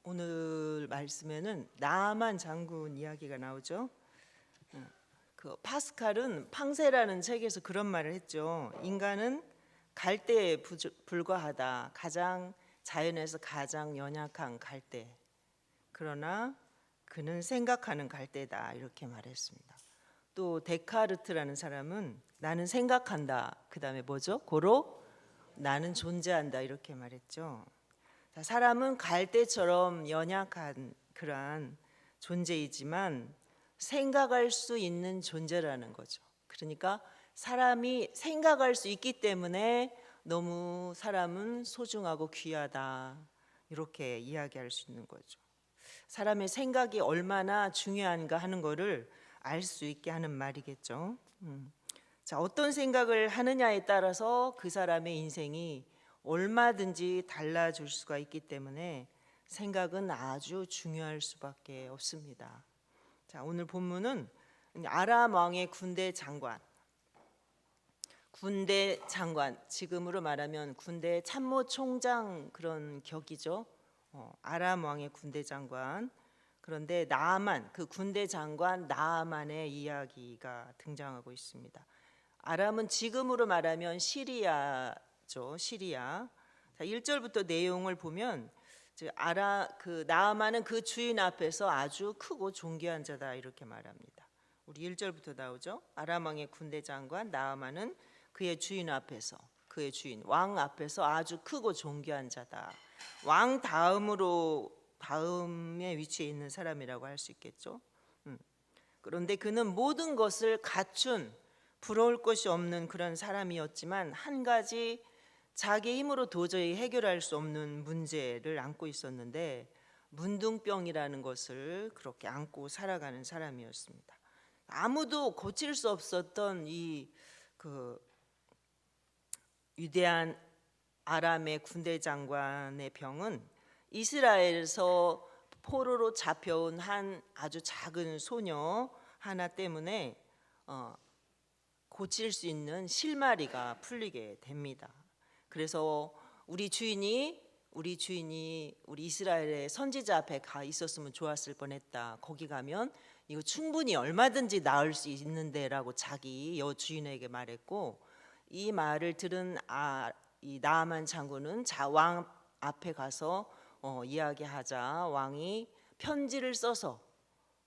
오늘 말씀에는 나아만 장군 이야기가 나오죠. 그 파스칼은 팡세라는 책에서 그런 말을 했죠. 인간은 갈대에 불과하다. 가장 자연에서 가장 연약한 갈대. 그러나 그는 생각하는 갈대다. 이렇게 말했습니다. 또 데카르트라는 사람은 나는 생각한다. 그다음에 뭐죠? 고로 나는 존재한다. 이렇게 말했죠. 사람은 갈대처럼 연약한 그러한 존재이지만 생각할 수 있는 존재라는 거죠. 그러니까 사람이 생각할 수 있기 때문에 너무 사람은 소중하고 귀하다 이렇게 이야기할 수 있는 거죠. 사람의 생각이 얼마나 중요한가 하는 것을 알 수 있게 하는 말이겠죠. 자, 어떤 생각을 하느냐에 따라서 그 사람의 인생이 얼마든지 달라질 수가 있기 때문에 생각은 아주 중요할 수밖에 없습니다. 자, 오늘 본문은 아람 왕의 군대 장관, 지금으로 말하면 군대 참모총장 그런 격이죠. 아람 왕의 군대 장관. 그런데 나아만, 그 군대 장관 나아만의 이야기가 등장하고 있습니다. 아람은 지금으로 말하면 시리아죠. 시리아. 자, 1절부터 내용을 보면 그 나아만은 그 주인 앞에서 아주 크고 존귀한 자다 이렇게 말합니다. 우리 1절부터 나오죠. 아람 왕의 군대 장관 나아만은 그의 주인 앞에서, 그의 주인 왕 앞에서 아주 크고 존귀한 자다. 왕 다음에 위치해 있는 사람이라고 할 수 있겠죠. 그런데 그는 모든 것을 갖춘 부러울 것이 없는 그런 사람이었지만 한 가지 자기 힘으로 도저히 해결할 수 없는 문제를 안고 있었는데 문둥병이라는 것을 그렇게 안고 살아가는 사람이었습니다. 아무도 고칠 수 없었던 이 위대한 아람의 군대 장관의 병은 이스라엘에서 포로로 잡혀온 한 아주 작은 소녀 하나 때문에 고칠 수 있는 실마리가 풀리게 됩니다. 그래서 우리 주인이 우리 이스라엘의 선지자 앞에 가 있었으면 좋았을 뻔했다. 거기 가면 이거 충분히 얼마든지 나을 수 있는데라고 자기 여주인에게 말했고, 이 말을 들은 이 나아만 장군은 왕 앞에 가서 이야기하자 왕이 편지를 써서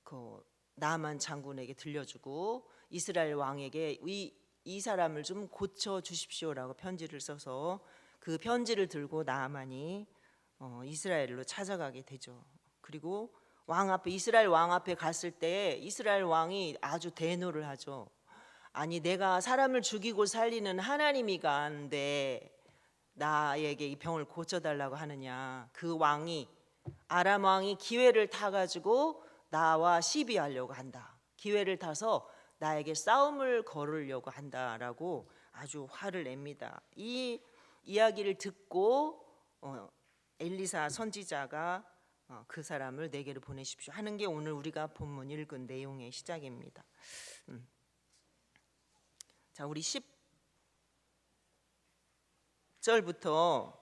그 나아만 장군에게 들려주고 이스라엘 왕에게 이 사람을 좀 고쳐 주십시오라고 편지를 써서 그 편지를 들고 나아만이 이스라엘로 찾아가게 되죠. 그리고 이스라엘 왕 앞에 갔을 때 이스라엘 왕이 아주 대노를 하죠. 아니, 내가 사람을 죽이고 살리는 하나님이간데 나에게 이 병을 고쳐달라고 하느냐. 그 아람 왕이 기회를 타가지고 나와 시비하려고 한다. 기회를 타서 나에게 싸움을 걸으려고 한다라고 아주 화를 냅니다. 이 이야기를 듣고 엘리사 선지자가 그 사람을 내게로 보내십시오 하는 게 오늘 우리가 본문 읽은 내용의 시작입니다. 자, 우리 10절부터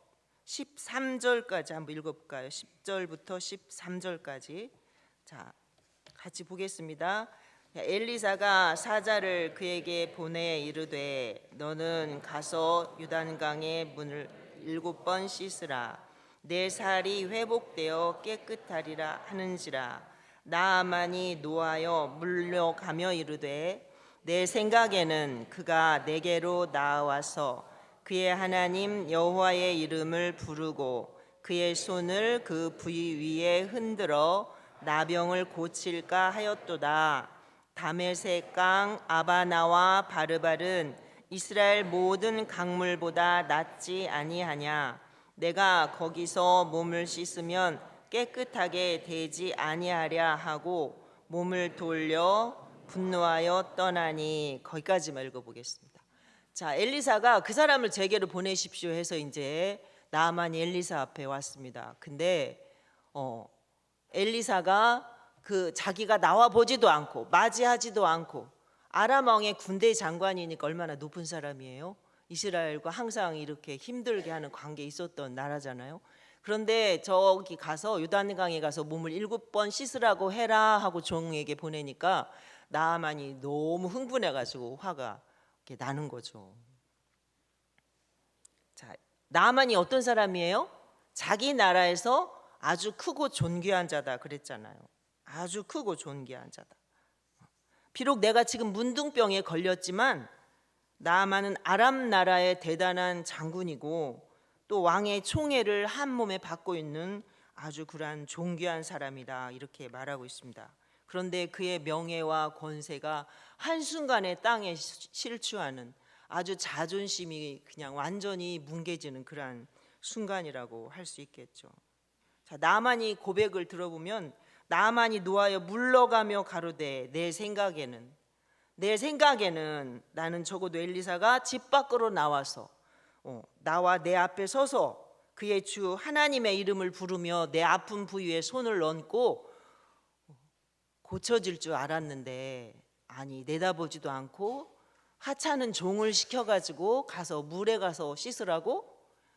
13절까지 한번 읽어볼까요? 10절부터 13절까지. 자, 같이 보겠습니다. 엘리사가 사자를 그에게 보내 이르되 너는 가서 요단강의 문을 7번 씻으라. 내 살이 회복되어 깨끗하리라 하는지라. 나아만이 노하여 물려가며 이르되 내 생각에는 그가 내게로 나와서 그의 하나님 여호와의 이름을 부르고 그의 손을 그 부위 위에 흔들어 나병을 고칠까 하였도다. 다메섹 강 아바나와 바르발은 이스라엘 모든 강물보다 낫지 아니하냐. 내가 거기서 몸을 씻으면 깨끗하게 되지 아니하랴 하고 몸을 돌려 분노하여 떠나니. 거기까지만 읽어보겠습니다. 자, 엘리사가 그 사람을 제게로 보내십시오 해서 이제 나아만이 엘리사 앞에 왔습니다. 근데 엘리사가 자기가 나와 보지도 않고 맞이하지도 않고, 아람 왕의 군대 장관이니까 얼마나 높은 사람이에요. 이스라엘과 항상 이렇게 힘들게 하는 관계에 있었던 나라잖아요. 그런데 저기 가서 요단강에 가서 몸을 7번 씻으라고 해라 하고 종에게 보내니까 나아만이 너무 흥분해가지고 화가 이렇게 나는 거죠. 자, 나아만이 어떤 사람이에요? 자기 나라에서 아주 크고 존귀한 자다 그랬잖아요. 아주 크고 존귀한 자다. 비록 내가 지금 문둥병에 걸렸지만 나아만은 아람 나라의 대단한 장군이고 또 왕의 총애를 한 몸에 받고 있는 아주 그러한 존귀한 사람이다 이렇게 말하고 있습니다. 그런데 그의 명예와 권세가 한순간에 땅에 실추하는 아주 자존심이 그냥 완전히 뭉개지는 그러한 순간이라고 할 수 있겠죠. 자, 나아만이 고백을 들어보면 나아만이 노하여 물러가며 가로되 내 생각에는 나는 적어도 엘리사가 집 밖으로 나와서 나와 내 앞에 서서 그의 주 하나님의 이름을 부르며 내 아픈 부위에 손을 얹고 고쳐질 줄 알았는데 아니 내다보지도 않고 하찮은 종을 시켜가지고 가서 물에 가서 씻으라고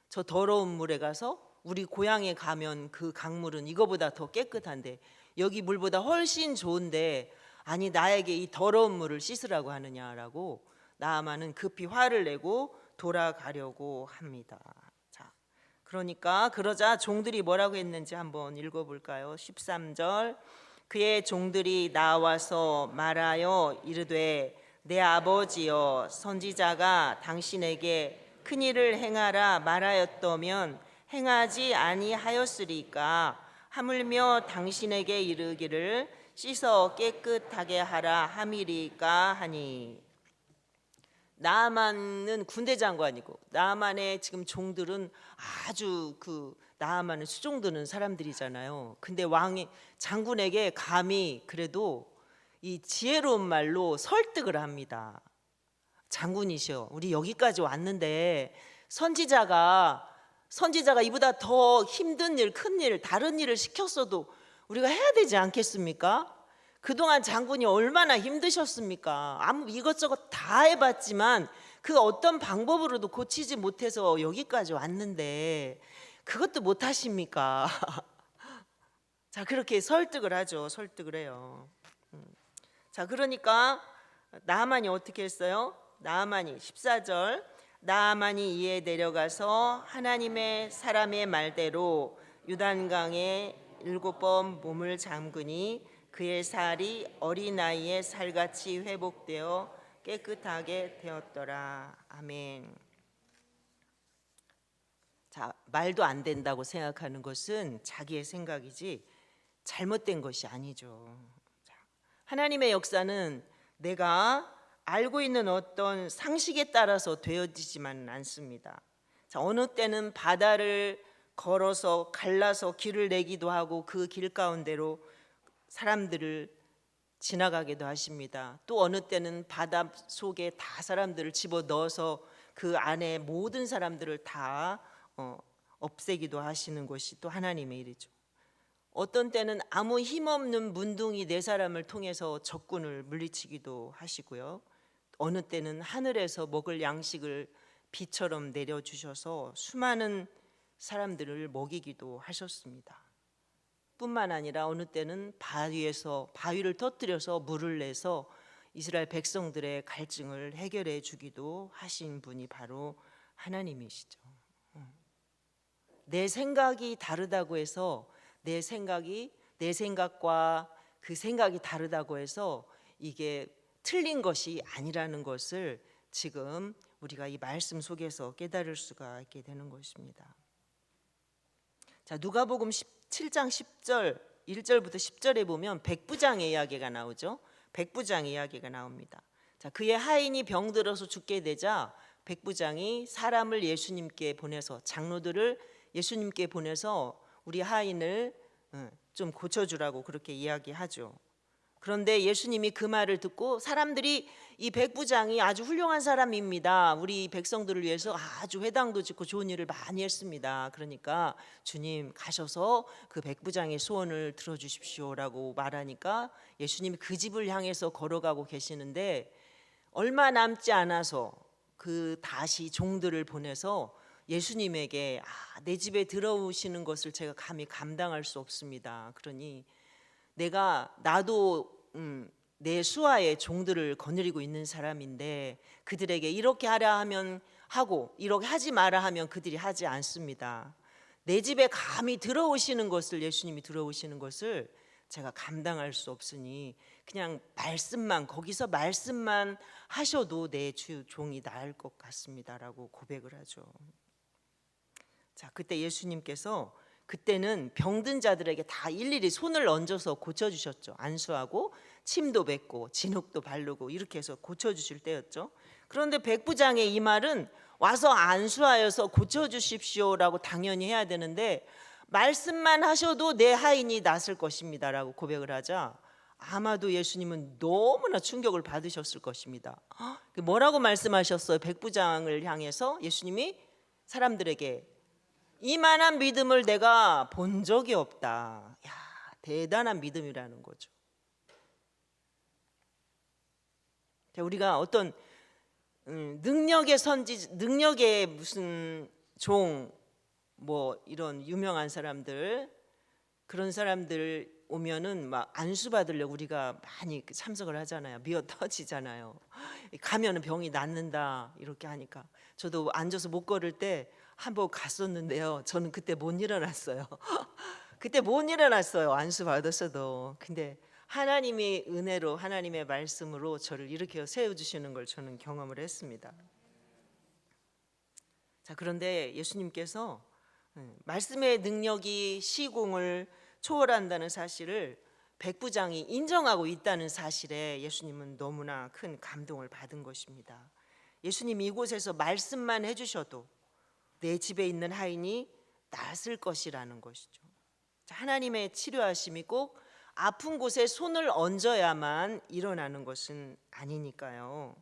저 더러운 물에 가서 우리 고향에 가면 그 강물은 이거보다 더 깨끗한데 여기 물보다 훨씬 좋은데 아니 나에게 이 더러운 물을 씻으라고 하느냐라고 나아만은 급히 화를 내고 돌아가려고 합니다. 자, 그러니까 그러자 종들이 뭐라고 했는지 한번 읽어볼까요? 13절 그의 종들이 나와서 말하여 이르되 내 아버지여 선지자가 당신에게 큰 일을 행하라 말하였다면 행하지 아니하였으리까 하물며 당신에게 이르기를 씻어 깨끗하게 하라 함이리까 하니. 나아만은 군대 장관이고 나아만의 지금 종들은 아주 그 나아만을 수종드는 사람들이잖아요. 근데 왕이 장군에게 감히 그래도 이 지혜로운 말로 설득을 합니다. 장군이시여 우리 여기까지 왔는데 선지자가 이보다 더 힘든 일, 큰 일, 다른 일을 시켰어도 우리가 해야 되지 않겠습니까? 그동안 장군이 얼마나 힘드셨습니까? 이것저것 다 해봤지만 그 어떤 방법으로도 고치지 못해서 여기까지 왔는데 그것도 못하십니까? 자, 그렇게 설득을 하죠. 설득을 해요. 자, 그러니까 나아만이 어떻게 했어요? 나아만이 14절 나아만이 이에 내려가서 하나님의 사람의 말대로 요단강에 7번 몸을 잠그니 그의 살이 어린아이의 살같이 회복되어 깨끗하게 되었더라. 아멘. 자, 말도 안 된다고 생각하는 것은 자기의 생각이지 잘못된 것이 아니죠. 자, 하나님의 역사는 내가 알고 있는 어떤 상식에 따라서 되어지지만 않습니다. 자, 어느 때는 바다를 걸어서 갈라서 길을 내기도 하고 그 길 가운데로 사람들을 지나가기도 하십니다. 또 어느 때는 바다 속에 다 사람들을 집어넣어서 그 안에 모든 사람들을 다 없애기도 하시는 것이 또 하나님의 일이죠. 어떤 때는 아무 힘없는 문둥이 4사람을 통해서 적군을 물리치기도 하시고요. 어느 때는 하늘에서 먹을 양식을 비처럼 내려주셔서 수많은 사람들을 먹이기도 하셨습니다. 뿐만 아니라 어느 때는 바위를 터뜨려서 물을 내서 이스라엘 백성들의 갈증을 해결해 주기도 하신 분이 바로 하나님이시죠. 내 생각이 다르다고 해서 내 생각과 그 생각이 다르다고 해서 이게 틀린 것이 아니라는 것을 지금 우리가 이 말씀 속에서 깨달을 수가 있게 되는 것입니다. 자, 누가복음 7장 10절 1절부터 10절에 보면 백부장의 이야기가 나오죠. 백부장의 이야기가 나옵니다. 자, 그의 하인이 병들어서 죽게 되자 백부장이 사람을 예수님께 보내서 장로들을 예수님께 보내서 우리 하인을 좀 고쳐주라고 그렇게 이야기하죠. 그런데 예수님이 그 말을 듣고 사람들이 이 백부장이 아주 훌륭한 사람입니다. 우리 백성들을 위해서 아주 회당도 짓고 좋은 일을 많이 했습니다. 그러니까 주님 가셔서 그 백부장의 소원을 들어주십시오라고 말하니까 예수님이 그 집을 향해서 걸어가고 계시는데 얼마 남지 않아서 그 다시 종들을 보내서 예수님에게 내 집에 들어오시는 것을 제가 감히 감당할 수 없습니다. 그러니 나도 내 수하의 종들을 거느리고 있는 사람인데 그들에게 이렇게 하라 하면 하고 이렇게 하지 마라 하면 그들이 하지 않습니다. 내 집에 감히 들어오시는 것을, 예수님이 들어오시는 것을 제가 감당할 수 없으니 그냥 거기서 말씀만 하셔도 내 주 종이 나을 것 같습니다라고 고백을 하죠. 자, 그때 예수님께서 그때는 병든 자들에게 다 일일이 손을 얹어서 고쳐주셨죠. 안수하고 침도 뱉고 진흙도 바르고 이렇게 해서 고쳐주실 때였죠. 그런데 백부장의 이 말은 와서 안수하여서 고쳐주십시오라고 당연히 해야 되는데 말씀만 하셔도 내 하인이 낫을 것입니다라고 고백을 하자 아마도 예수님은 너무나 충격을 받으셨을 것입니다. 뭐라고 말씀하셨어요? 백부장을 향해서 예수님이 사람들에게 이만한 믿음을 내가 본 적이 없다. 야, 대단한 믿음이라는 거죠. 자, 우리가 어떤 능력의 무슨 이런 유명한 사람들, 그런 사람들 오면은 막 안수 받으려고 우리가 많이 참석을 하잖아요. 미어 터지잖아요. 가면은 병이 낫는다 이렇게 하니까 저도 앉아서 못 걸을 때 한번 갔었는데요. 저는 그때 못 일어났어요. 그때 못 일어났어요. 안수 받았어도. 근데 하나님의 은혜로, 하나님의 말씀으로 저를 일으켜 세워주시는 걸 저는 경험을 했습니다. 자, 그런데 예수님께서 말씀의 능력이 시공을 초월한다는 사실을 백부장이 인정하고 있다는 사실에 예수님은 너무나 큰 감동을 받은 것입니다. 예수님이 이곳에서 말씀만 해주셔도 내 집에 있는 하인이 낫을 것이라는 것이죠. 자, 하나님의 치료하심이 꼭 아픈 곳에 손을 얹어야만 일어나는 것은 아니니까요.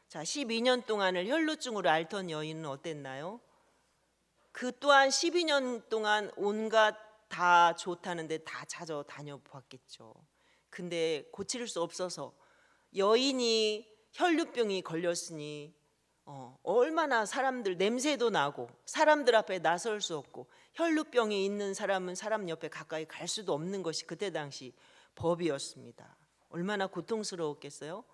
자, 12년 동안을 혈루증으로 앓던 여인은 어땠나요? 그 또한 12년 동안 온갖 다 좋다는데 다 찾아다녀 봤겠죠. 근데 고칠 수 없어서 여인이 혈루병이 걸렸으니 얼마나 사람들 냄새도 나고 사람들 앞에 나설 수 없고 혈루병이 있는 사람은 사람 옆에 가까이 갈 수도 없는 것이 그때 당시 법이었습니다. 얼마나 고통스러웠겠어요?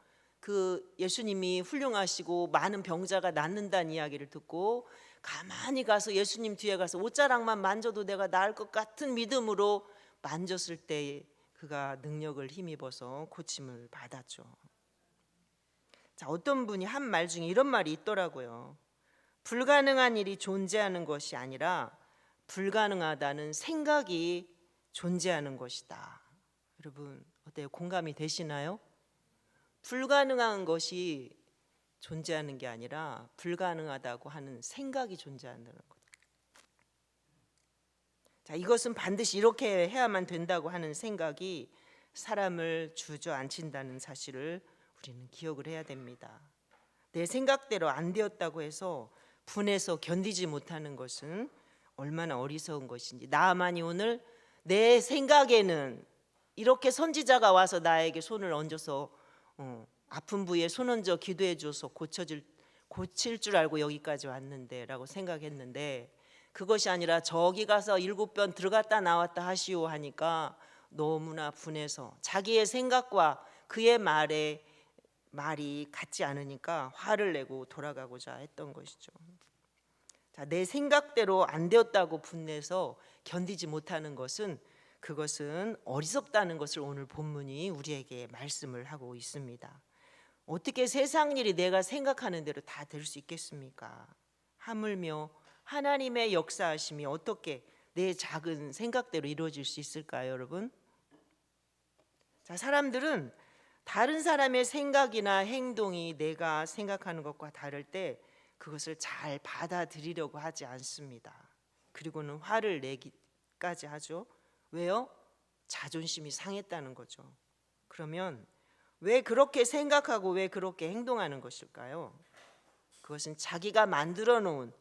그 예수님이 훌륭하시고 많은 병자가 낫는다는 이야기를 듣고 가만히 가서 예수님 뒤에 가서 옷자락만 만져도 내가 나을 것 같은 믿음으로 만졌을 때 그가 능력을 힘입어서 고침을 받았죠. 자, 어떤 분이 한 말 중에 이런 말이 있더라고요. 불가능한 일이 존재하는 것이 아니라 불가능하다는 생각이 존재하는 것이다. 여러분 어때요? 공감이 되시나요? 불가능한 것이 존재하는 게 아니라 불가능하다고 하는 생각이 존재한다는 것. 자, 이것은 반드시 이렇게 해야만 된다고 하는 생각이 사람을 주저앉힌다는 사실을 우리는 기억을 해야 됩니다. 내 생각대로 안 되었다고 해서 분해서 견디지 못하는 것은 얼마나 어리석은 것인지. 나만이 오늘 내 생각에는 이렇게 선지자가 와서 나에게 손을 얹어서 아픈 부위에 손 얹어 기도해 줘서 고칠 줄 알고 여기까지 왔는데 라고 생각했는데 그것이 아니라 저기 가서 7번 들어갔다 나왔다 하시오 하니까 너무나 분해서 자기의 생각과 그의 말이 같지 않으니까 화를 내고 돌아가고자 했던 것이죠. 자, 내 생각대로 안 되었다고 분내서 견디지 못하는 것은 그것은 어리석다는 것을 오늘 본문이 우리에게 말씀을 하고 있습니다. 어떻게 세상 일이 내가 생각하는 대로 다 될 수 있겠습니까? 하물며 하나님의 역사하심이 어떻게 내 작은 생각대로 이루어질 수 있을까요, 여러분? 자, 사람들은 다른 사람의 생각이나 행동이 내가 생각하는 것과 다를 때 그것을 잘 받아들이려고 하지 않습니다. 그리고는 화를 내기까지 하죠. 왜요? 자존심이 상했다는 거죠. 그러면 왜 그렇게 생각하고 왜 그렇게 행동하는 것일까요? 그것은 자기가 만들어 놓은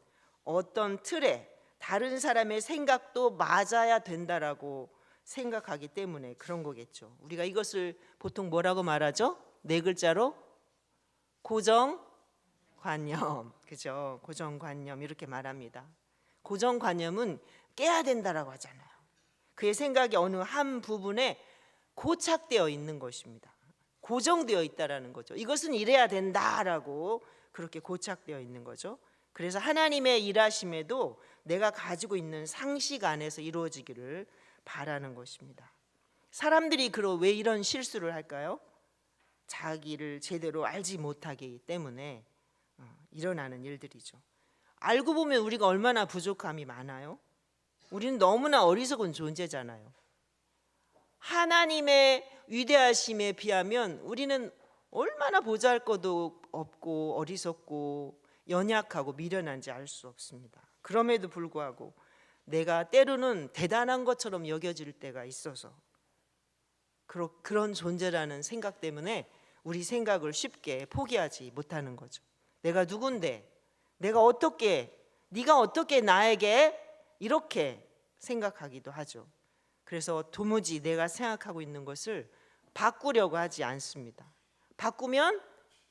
어떤 틀에 다른 사람의 생각도 맞아야 된다라고 생각하기 때문에 그런 거겠죠. 우리가 이것을 보통 뭐라고 말하죠? 4글자로 고정관념, 그죠? 고정관념 이렇게 말합니다. 고정관념은 깨야 된다라고 하잖아요. 그의 생각이 어느 한 부분에 고착되어 있는 것입니다. 고정되어 있다라는 거죠. 이것은 이래야 된다라고 그렇게 고착되어 있는 거죠. 그래서 하나님의 일하심에도 내가 가지고 있는 상식 안에서 이루어지기를 바라는 것입니다. 사람들이 왜 이런 실수를 할까요? 자기를 제대로 알지 못하기 때문에 일어나는 일들이죠. 알고 보면 우리가 얼마나 부족함이 많아요. 우리는 너무나 어리석은 존재잖아요. 하나님의 위대하심에 비하면 우리는 얼마나 보잘것도 없고 어리석고 연약하고 미련한지 알 수 없습니다. 그럼에도 불구하고 내가 때로는 대단한 것처럼 여겨질 때가 있어서 그런 존재라는 생각 때문에 우리 생각을 쉽게 포기하지 못하는 거죠. 내가 누군데, 네가 어떻게 나에게 이렇게 생각하기도 하죠. 그래서 도무지 내가 생각하고 있는 것을 바꾸려고 하지 않습니다. 바꾸면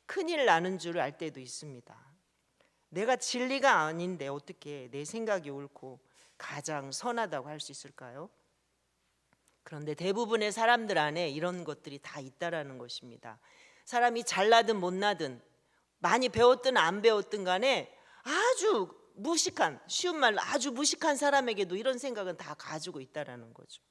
큰일 나는 줄 알 때도 있습니다. 내가 진리가 아닌데 어떻게 내 생각이 옳고 가장 선하다고 할 수 있을까요? 그런데 대부분의 사람들 안에 이런 것들이 다 있다라는 것입니다. 사람이 잘나든 못나든 많이 배웠든 안 배웠든 간에 아주 무식한, 쉬운 말로 아주 무식한 사람에게도 이런 생각은 다 가지고 있다라는 거죠.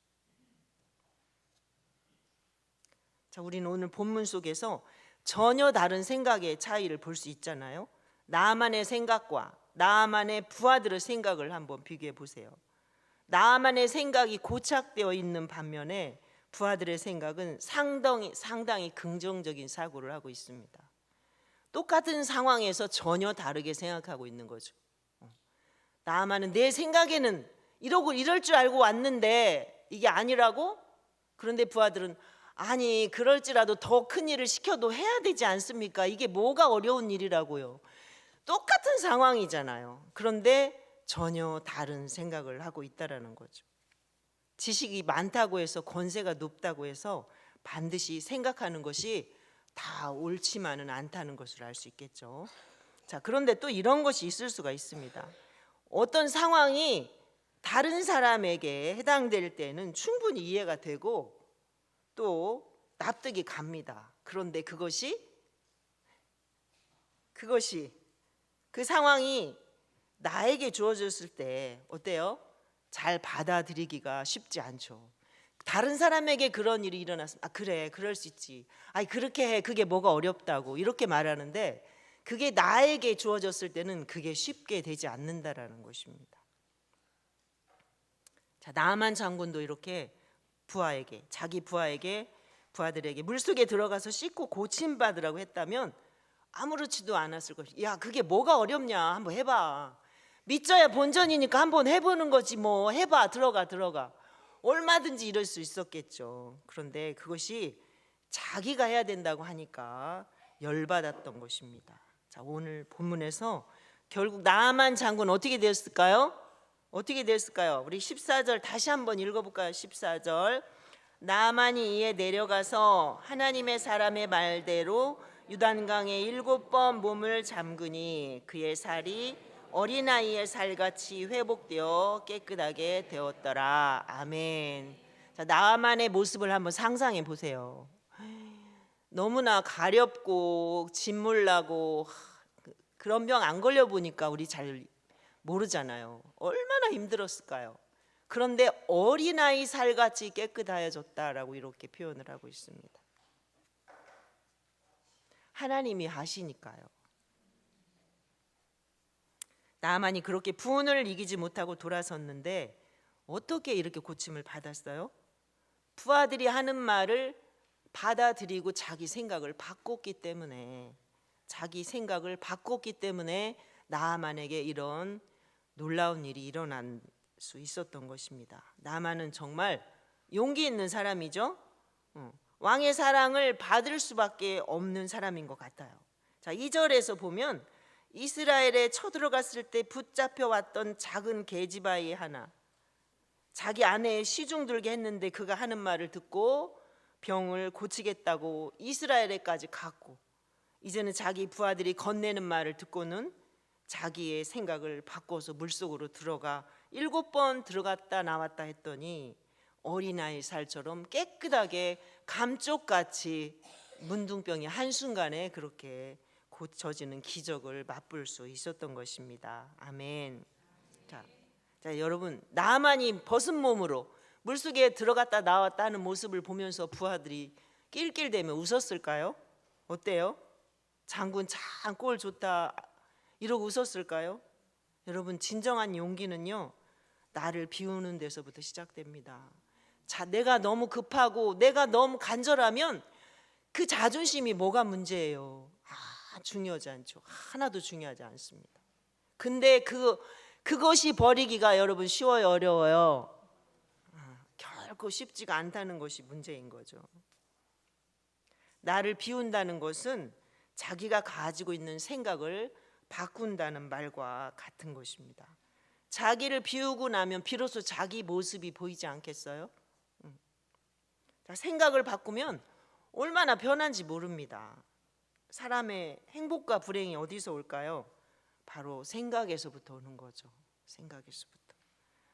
자, 우리는 오늘 본문 속에서 전혀 다른 생각의 차이를 볼 수 있잖아요. 나아만의 생각과 나아만의 부하들의 생각을 한번 비교해 보세요. 나아만의 생각이 고착되어 있는 반면에 부하들의 생각은 상당히 긍정적인 사고를 하고 있습니다. 똑같은 상황에서 전혀 다르게 생각하고 있는 거죠. 나아만은 내 생각에는 이럴 줄 알고 왔는데 이게 아니라고? 그런데 부하들은 아니 그럴지라도 더 큰 일을 시켜도 해야 되지 않습니까? 이게 뭐가 어려운 일이라고요. 똑같은 상황이잖아요. 그런데 전혀 다른 생각을 하고 있다라는 거죠. 지식이 많다고 해서 권세가 높다고 해서 반드시 생각하는 것이 다 옳지만은 않다는 것을 알 수 있겠죠. 자, 그런데 또 이런 것이 있을 수가 있습니다. 어떤 상황이 다른 사람에게 해당될 때는 충분히 이해가 되고 또 납득이 갑니다. 그런데 그것이 그 상황이 나에게 주어졌을 때 어때요? 잘 받아들이기가 쉽지 않죠. 다른 사람에게 그런 일이 일어났으면 그래 그럴 수 있지. 그렇게 해 그게 뭐가 어렵다고 이렇게 말하는데 그게 나에게 주어졌을 때는 그게 쉽게 되지 않는다라는 것입니다. 자, 나아만 장군도 이렇게 자기 부하들에게 물속에 들어가서 씻고 고침받으라고 했다면 아무렇지도 않았을 것이야. 야, 그게 뭐가 어렵냐? 한번 해봐. 믿져야 본전이니까 한번 해보는 거지 뭐. 해봐. 들어가. 얼마든지 이럴 수 있었겠죠. 그런데 그것이 자기가 해야 된다고 하니까 열받았던 것입니다. 자, 오늘 본문에서 결국 나아만 장군 어떻게 되었을까요? 우리 14절 다시 한번 읽어볼까요? 14절 나아만이 이에 내려가서 하나님의 사람의 말대로 유단강에 7번 몸을 잠그니 그의 살이 어린아이의 살같이 회복되어 깨끗하게 되었더라. 아멘. 자, 나아만의 모습을 한번 상상해 보세요. 너무나 가렵고 진물나고 그런 병 안 걸려 보니까 우리 잘 모르잖아요. 얼마나 힘들었을까요? 그런데 어린아이 살같이 깨끗하여졌다라고 이렇게 표현을 하고 있습니다. 하나님이 하시니까요. 나아만이 그렇게 분을 이기지 못하고 돌아섰는데 어떻게 이렇게 고침을 받았어요? 부하들이 하는 말을 받아들이고 자기 생각을 바꿨기 때문에 나아만에게 이런 놀라운 일이 일어난 수 있었던 것입니다. 나아만은 정말 용기 있는 사람이죠. 왕의 사랑을 받을 수밖에 없는 사람인 것 같아요. 자, 2절에서 보면 이스라엘에 쳐들어갔을 때 붙잡혀 왔던 작은 계집아이 하나, 자기 아내의 시중 들게 했는데 그가 하는 말을 듣고 병을 고치겠다고 이스라엘에까지 갔고 이제는 자기 부하들이 건네는 말을 듣고는 자기의 생각을 바꿔서 물속으로 들어가 7번 들어갔다 나왔다 했더니 어린아이 살처럼 깨끗하게 감쪽같이 문둥병이 한순간에 그렇게 고쳐지는 기적을 맛볼 수 있었던 것입니다. 아멘. 자, 여러분, 나만이 벗은 몸으로 물속에 들어갔다 나왔다 하는 모습을 보면서 부하들이 낄낄대며 웃었을까요? 어때요? 장군 참 꼴 좋다 이러고 웃었을까요? 여러분, 진정한 용기는요, 나를 비우는 데서부터 시작됩니다. 자, 내가 너무 급하고 내가 너무 간절하면 그 자존심이 뭐가 문제예요? 중요하지 않죠. 하나도 중요하지 않습니다. 근데 그것이 버리기가 여러분 쉬워요, 어려워요? 결코 쉽지가 않다는 것이 문제인 거죠. 나를 비운다는 것은 자기가 가지고 있는 생각을 바꾼다는 말과 같은 것입니다. 자기를 비우고 나면 비로소 자기 모습이 보이지 않겠어요? 생각을 바꾸면 얼마나 변한지 모릅니다. 사람의 행복과 불행이 어디서 올까요? 바로 생각에서부터 오는 거죠. 생각에서부터.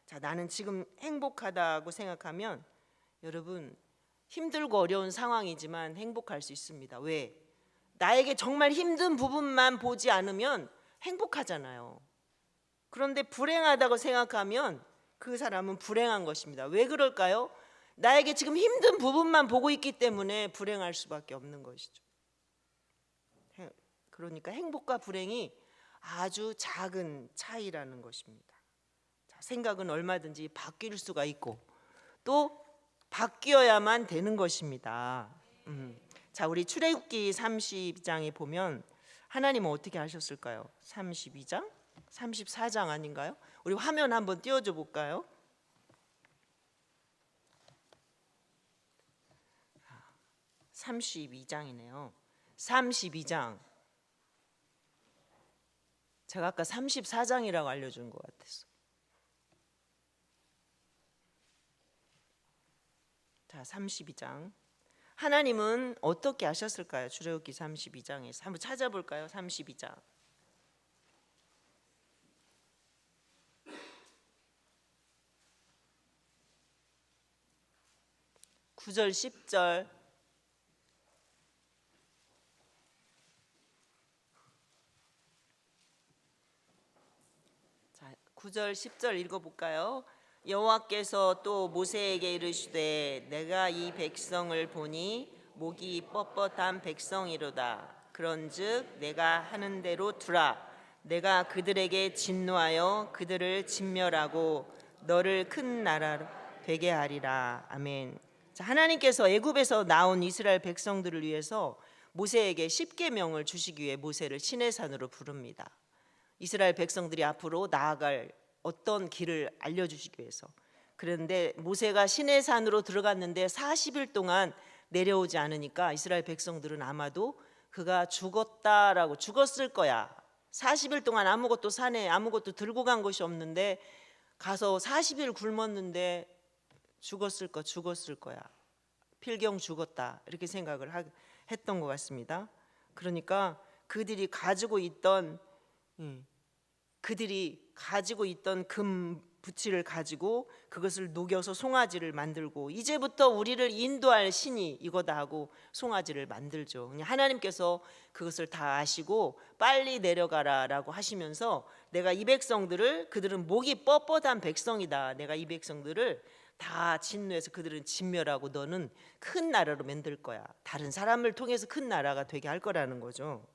자, 나는 지금 행복하다고 생각하면 여러분, 힘들고 어려운 상황이지만 행복할 수 있습니다. 왜? 나에게 정말 힘든 부분만 보지 않으면 행복하잖아요. 그런데 불행하다고 생각하면 그 사람은 불행한 것입니다. 왜 그럴까요? 나에게 지금 힘든 부분만 보고 있기 때문에 불행할 수밖에 없는 것이죠. 그러니까 행복과 불행이 아주 작은 차이라는 것입니다. 자, 생각은 얼마든지 바뀔 수가 있고 또 바뀌어야만 되는 것입니다. 자, 우리 출애굽기 32장에 보면 하나님은 어떻게 하셨을까요? 32장? 34장 아닌가요? 우리 화면 한번 띄워줘 볼까요? 아, 32장이네요. 32장. 제가 아까 34장이라고 알려준 것 같았어. 자, 32장. 하나님은 어떻게 하셨을까요? 출애굽기 32장에서 한번 찾아볼까요? 32장. 9절 10절. 자, 9절 10절 읽어볼까요? 여호와께서 또 모세에게 이르시되 내가 이 백성을 보니 목이 뻣뻣한 백성이로다. 그런즉 내가 하는 대로 두라. 내가 그들에게 진노하여 그들을 진멸하고 너를 큰 나라로 되게 하리라. 아멘. 자, 하나님께서 애굽에서 나온 이스라엘 백성들을 위해서 모세에게 십계명을 주시기 위해 모세를 시내산으로 부릅니다. 이스라엘 백성들이 앞으로 나아갈 어떤 길을 알려주시기 위해서. 그런데 모세가 시내산으로 들어갔는데 40일 동안 내려오지 않으니까 이스라엘 백성들은 아마도 그가 죽었을 거야. 40일 동안 아무것도 산에 아무것도 들고 간 것이 없는데 가서 40일 굶었는데 죽었을 거야. 필경 죽었다. 이렇게 생각을 했던 것 같습니다. 그러니까 그들이 가지고 있던 금 부치를 가지고 그것을 녹여서 송아지를 만들고 이제부터 우리를 인도할 신이 이거다 하고 송아지를 만들죠. 하나님께서 그것을 다 아시고 빨리 내려가라라고 하시면서 내가 이 백성들을, 그들은 목이 뻣뻣한 백성이다. 내가 이 백성들을 다 진노해서 그들은 진멸하고 너는 큰 나라로 만들 거야. 다른 사람을 통해서 큰 나라가 되게 할 거라는 거죠.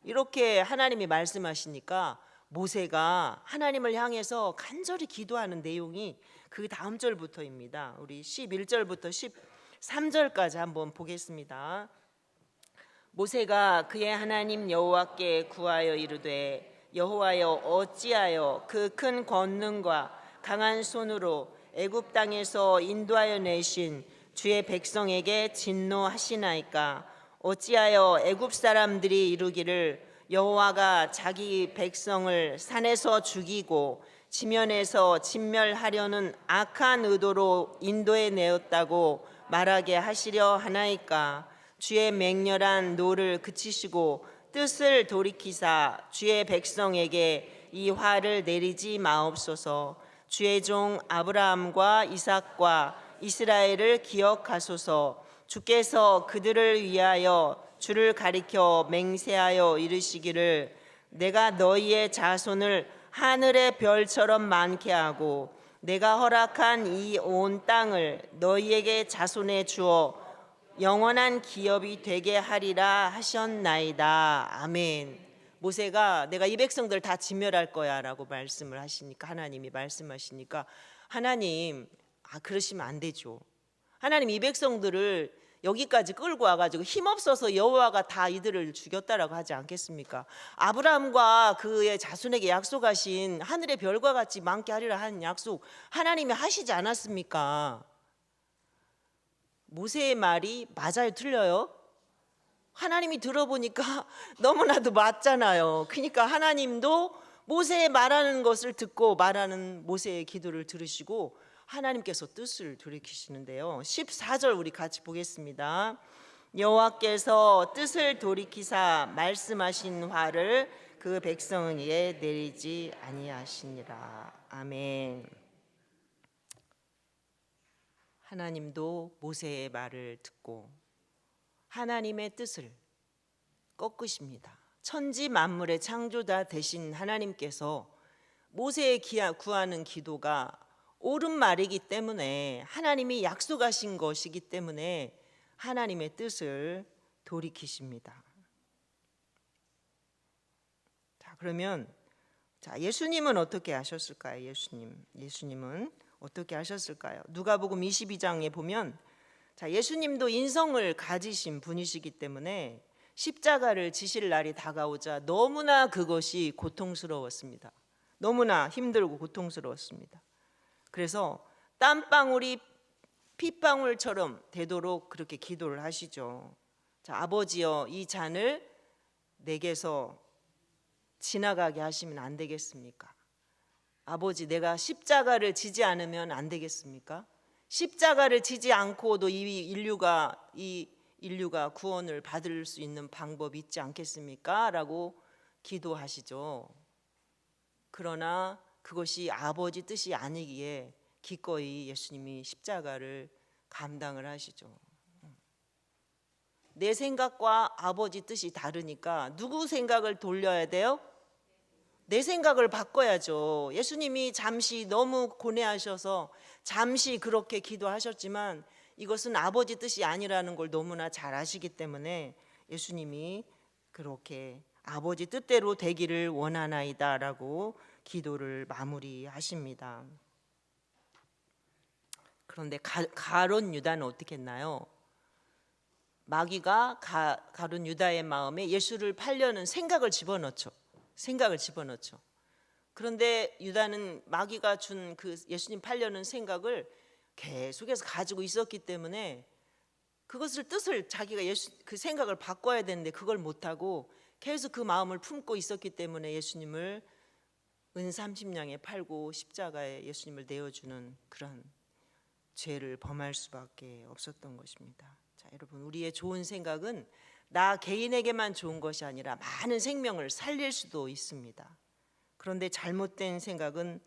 이렇게 하나님이 말씀하시니까 모세가 하나님을 향해서 간절히 기도하는 내용이 그 다음 절부터입니다. 우리 11절부터 13절까지 한번 보겠습니다. 모세가 그의 하나님 여호와께 구하여 이르되 여호와여 어찌하여 그 큰 권능과 강한 손으로 애굽 땅에서 인도하여 내신 주의 백성에게 진노하시나이까. 어찌하여 애굽 사람들이 이루기를 여호와가 자기 백성을 산에서 죽이고 지면에서 진멸하려는 악한 의도로 인도해 내었다고 말하게 하시려 하나이까. 주의 맹렬한 노를 그치시고 뜻을 돌이키사 주의 백성에게 이 화를 내리지 마옵소서. 주의 종 아브라함과 이삭과 이스라엘을 기억하소서. 주께서 그들을 위하여 주를 가리켜 맹세하여 이르시기를 내가 너희의 자손을 하늘의 별처럼 많게 하고 내가 허락한 이 온 땅을 너희에게 자손에 주어 영원한 기업이 되게 하리라 하셨나이다. 아멘. 모세가 내가 이 백성들 다 진멸할 거야 라고 말씀을 하시니까, 하나님이 말씀하시니까, 하나님 그러시면 안 되죠. 하나님 이 백성들을 여기까지 끌고 와가지고 힘없어서 여호와가 다 이들을 죽였다라고 하지 않겠습니까? 아브라함과 그의 자손에게 약속하신 하늘의 별과 같이 많게 하리라 하는 약속 하나님이 하시지 않았습니까? 모세의 말이 맞아요, 틀려요? 하나님이 들어보니까 너무나도 맞잖아요. 그러니까 하나님도 모세의 말하는 것을 듣고 말하는 모세의 기도를 들으시고 하나님께서 뜻을 돌이키시는데요. 14절 우리 같이 보겠습니다. 여호와께서 뜻을 돌이키사 말씀하신 화를 그 백성에게 내리지 아니하시니라. 아멘. 하나님도 모세의 말을 듣고 하나님의 뜻을 꺾으십니다. 천지 만물의 창조자 되신 하나님께서 모세의 구하는 기도가 옳은 말이기 때문에, 하나님이 약속하신 것이기 때문에 하나님의 뜻을 돌이키십니다. 자, 그러면 예수님은 어떻게 하셨을까요? 예수님은 어떻게 하셨을까요? 누가복음 22장에 보면 예수님도 인성을 가지신 분이시기 때문에 십자가를 지실 날이 다가오자 너무나 그것이 고통스러웠습니다. 너무나 힘들고 고통스러웠습니다. 그래서 땀방울이 핏방울처럼 되도록 그렇게 기도를 하시죠. 아버지여, 이 잔을 내게서 지나가게 하시면 안 되겠습니까? 아버지, 내가 십자가를 지지 않으면 안 되겠습니까? 십자가를 지지 않고도 이 인류가 구원을 받을 수 있는 방법이 있지 않겠습니까? 라고 기도하시죠. 그러나 그것이 아버지 뜻이 아니기에 기꺼이 예수님이 십자가를 감당을 하시죠. 내 생각과 아버지 뜻이 다르니까 누구 생각을 돌려야 돼요? 내 생각을 바꿔야죠. 예수님이 잠시 너무 고뇌하셔서 잠시 그렇게 기도하셨지만 이것은 아버지 뜻이 아니라는 걸 너무나 잘 아시기 때문에 예수님이 그렇게 아버지 뜻대로 되기를 원하나이다 라고 기도를 마무리하십니다. 그런데 가룟 유다는 어떻게 했나요? 마귀가 가룟 유다의 마음에 예수를 팔려는 생각을 집어넣죠. 그런데 유다는 마귀가 준 그 예수님 팔려는 생각을 계속해서 가지고 있었기 때문에 그것을 뜻을 자기가 그 생각을 바꿔야 되는데 그걸 못하고 계속 그 마음을 품고 있었기 때문에 예수님을 은 30냥에 팔고 십자가에 예수님을 내어주는 그런 죄를 범할 수밖에 없었던 것입니다. 자, 여러분, 우리의 좋은 생각은 나 개인에게만 좋은 것이 아니라 많은 생명을 살릴 수도 있습니다. 그런데 잘못된 생각은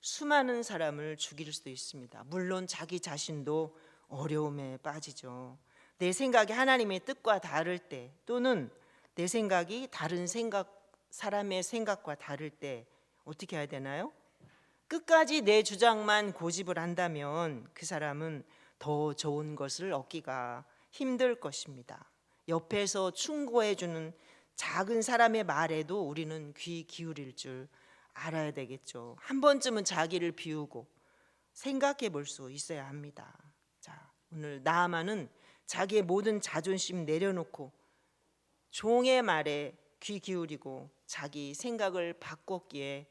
수많은 사람을 죽일 수도 있습니다. 물론 자기 자신도 어려움에 빠지죠. 내 생각이 하나님의 뜻과 다를 때, 또는 내 생각이 사람의 생각과 다를 때 어떻게 해야 되나요? 끝까지 내 주장만 고집을 한다면 그 사람은 더 좋은 것을 얻기가 힘들 것입니다. 옆에서 충고해주는 작은 사람의 말에도 우리는 귀 기울일 줄 알아야 되겠죠. 한 번쯤은 자기를 비우고 생각해 볼 수 있어야 합니다. 자, 오늘 나아만은 자기의 모든 자존심 내려놓고 종의 말에 귀 기울이고 자기 생각을 바꿨기에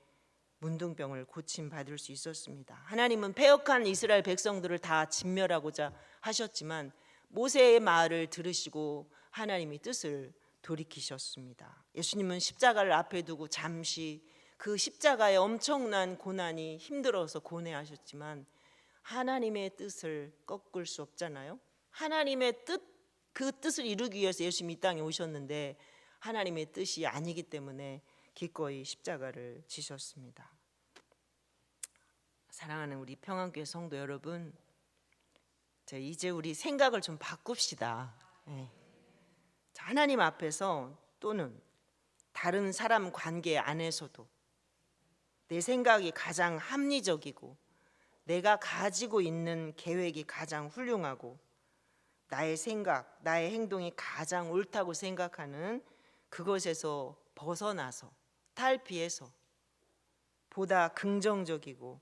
문둥병을 고침받을 수 있었습니다. 하나님은 패역한 이스라엘 백성들을 다 진멸하고자 하셨지만 모세의 말을 들으시고 하나님이 뜻을 돌이키셨습니다. 예수님은 십자가를 앞에 두고 잠시 그 십자가의 엄청난 고난이 힘들어서 고뇌하셨지만 하나님의 뜻을 꺾을 수 없잖아요. 하나님의 뜻 그 뜻을 이루기 위해서 예수님이 이 땅에 오셨는데 하나님의 뜻이 아니기 때문에 기꺼이 십자가를 지셨습니다. 사랑하는 우리 평안교회 성도 여러분, 이제 우리 생각을 좀 바꿉시다. 하나님 앞에서 또는 다른 사람 관계 안에서도 내 생각이 가장 합리적이고 내가 가지고 있는 계획이 가장 훌륭하고 나의 생각, 나의 행동이 가장 옳다고 생각하는 그것에서 벗어나서 탈피해서 보다 긍정적이고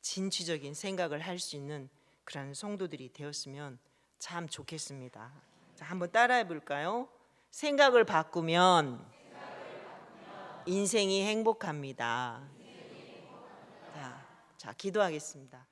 진취적인 생각을 할 수 있는 그런 성도들이 되었으면 참 좋겠습니다. 자, 한번 따라해 볼까요? 생각을 바꾸면 인생이 행복합니다. 자, 기도하겠습니다.